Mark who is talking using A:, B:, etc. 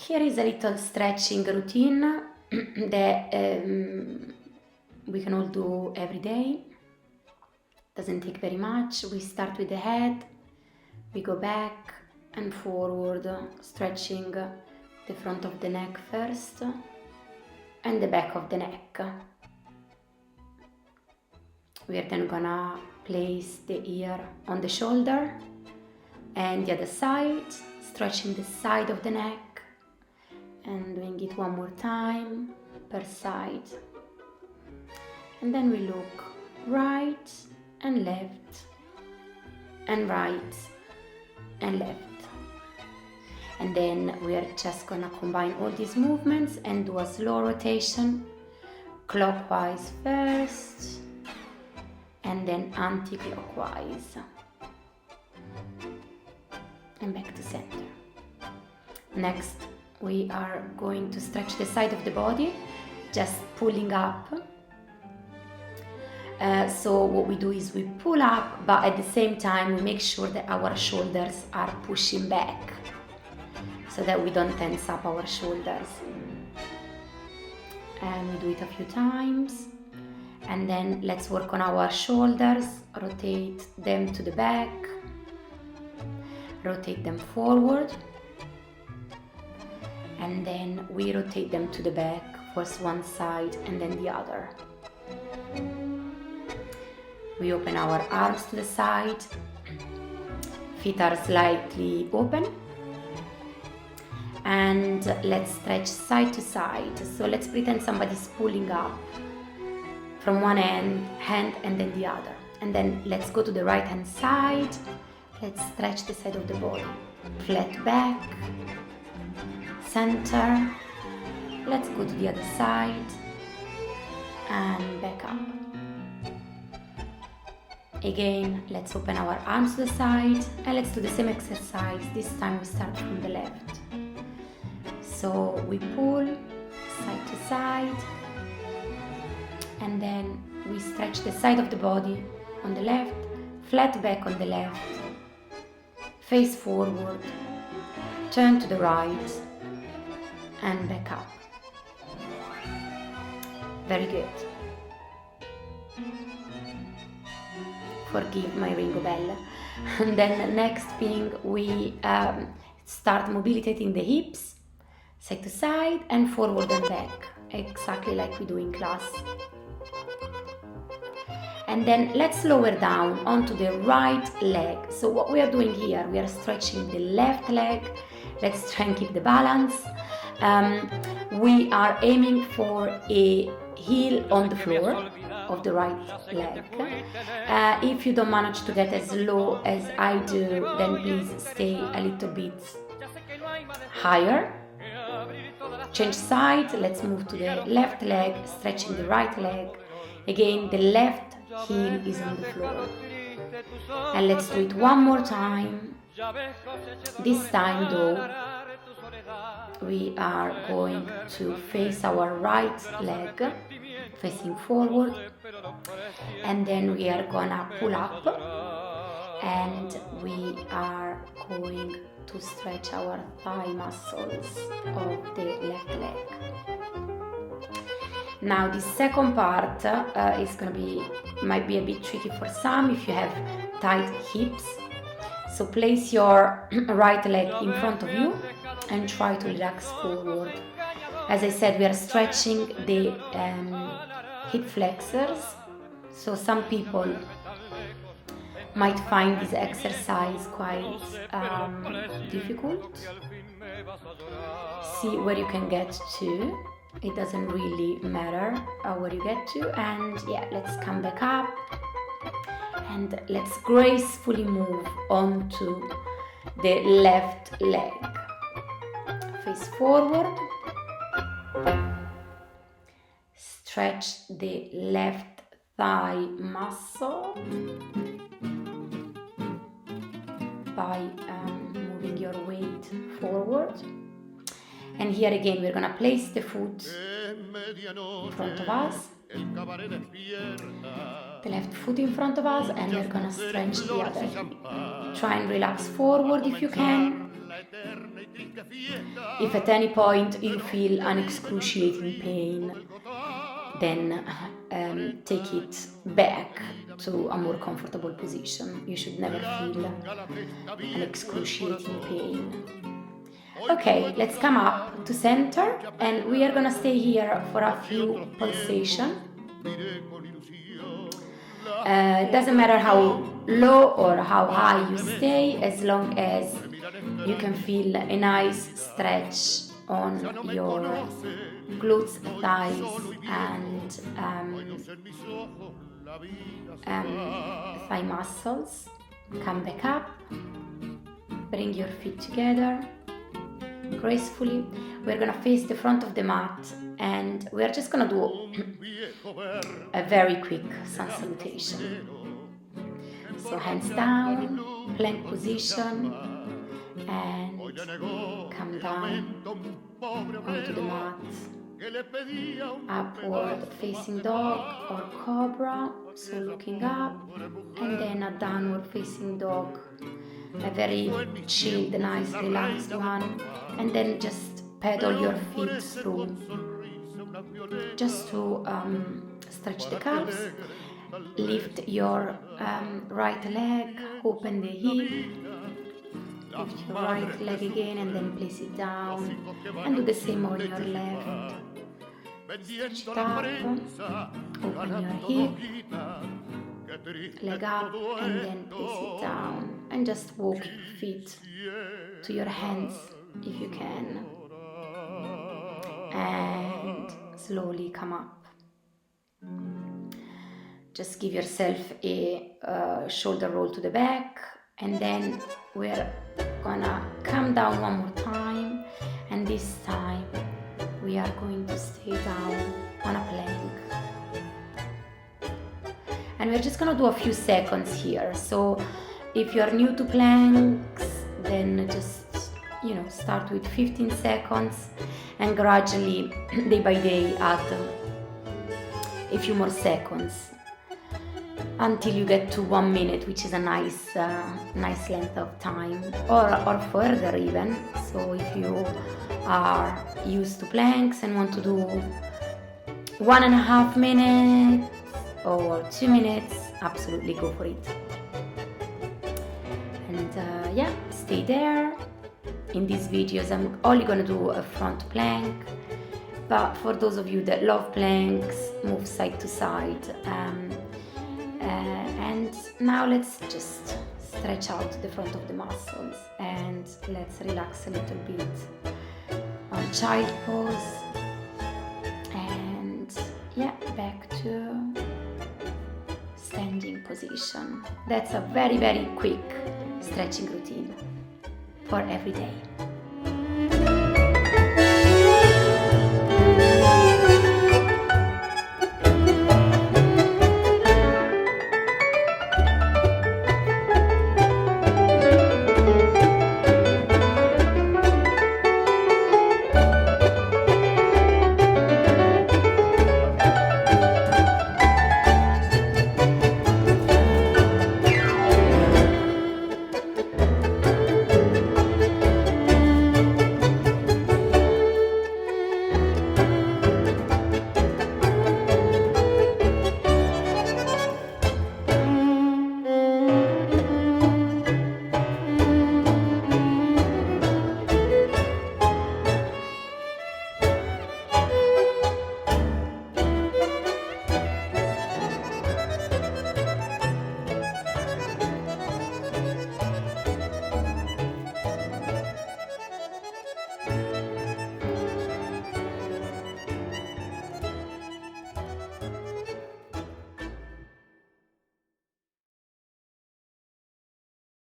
A: Here is a little stretching routine that we can all do every day. Doesn't take very much. We start with the head, we go back and forward, stretching the front of the neck first and the back of the neck. We are then gonna place the ear on the shoulder and the other side, stretching the side of the neck and doing it one more time per side. And then we look right and left and right and left. And then we are just gonna combine all these movements and do a slow rotation, clockwise first and then anti-clockwise and back to center. Next, we are going to stretch the side of the body, just pulling up. So what we do is we pull up, but at the same time we make sure that our shoulders are pushing back so that we don't tense up our shoulders. And we do it a few times. And then let's work on our shoulders, rotate them to the back, rotate them forward, and then we rotate them to the back, first one side and then the other. We open our arms to the side, feet are slightly open, and let's stretch side to side. So let's pretend somebody's pulling up from one hand and then the other. And then let's go to the right hand side. Let's stretch the side of the body. Flat back, center. Let's go to the other side and back up. Again, let's open our arms to the side and let's do the same exercise. This time we start from the left. So we pull side to side, and then we stretch the side of the body on the left, flat back on the left, face forward, turn to the right, and back up. Very good. Forgive my Ringo Bell. And then the next thing, we start mobilitating the hips, side to side and forward and back, exactly like we do in class. And then let's lower down onto the right leg. So what we are doing here, we are stretching the left leg. Let's try and keep the balance. We are aiming for a heel on the floor of the right leg. If you don't manage to get as low as I do, then please stay a little bit higher. Change side, let's move to the left leg, stretching the right leg. Again, the left heel is on the floor. And let's do it one more time. This time though, we are going to face our right leg, facing forward, and then we are gonna pull up and we are going to stretch our thigh muscles of the left leg. Now the second part is might be a bit tricky for some if you have tight hips. So place your right leg in front of you and try to relax forward. As I said, we are stretching the hip flexors. So some people might find this exercise quite difficult. See where you can get to. It doesn't really matter where you get to. And yeah, let's come back up and let's gracefully move onto the left leg. Face forward. Stretch the left thigh muscle by moving your weight forward. And here again, we're gonna place the foot in front of us, the left foot in front of us, and we're gonna stretch the other hip. Try and relax forward if you can. If at any point you feel an excruciating pain, then take it back to a more comfortable position. You should never feel an excruciating pain. Okay, let's come up to center, and we are gonna stay here for a few pulsations. Doesn't matter how low or how high you stay, as long as you can feel a nice stretch on your glutes, thighs, and thigh muscles. Come back up, bring your feet together gracefully. We're gonna face the front of the mat, and we're just gonna do a very quick sun salutation. So hands down, plank position, and come down onto the mat. Upward facing dog or cobra, so looking up, and then a downward facing dog, a very chilled, nice, relaxed one, and then just pedal your feet through, just to stretch the calves. Lift your right leg, open the hip, lift your right leg again, and then place it down, and do the same on your left. Stretch it up, open your hip, leg up, and then place it down, and just walk your feet to your hands if you can, and slowly come up. Just give yourself a shoulder roll to the back, and then we're gonna come down one more time, and this time we are going to stay down on a plank. And we're just gonna do a few seconds here. So if you're new to planks, then just, start with 15 seconds and gradually, day by day, add a few more seconds until you get to 1 minute, which is a nice length of time, or further even. So if you are used to planks and want to do 1.5 minutes or 2 minutes, absolutely go for it. And stay there. In these videos I'm only gonna do a front plank, but for those of you that love planks, move side to side. And now let's just stretch out the front of the muscles, and let's relax a little bit on child pose, and back to standing position. That's a very, very quick stretching routine for every day.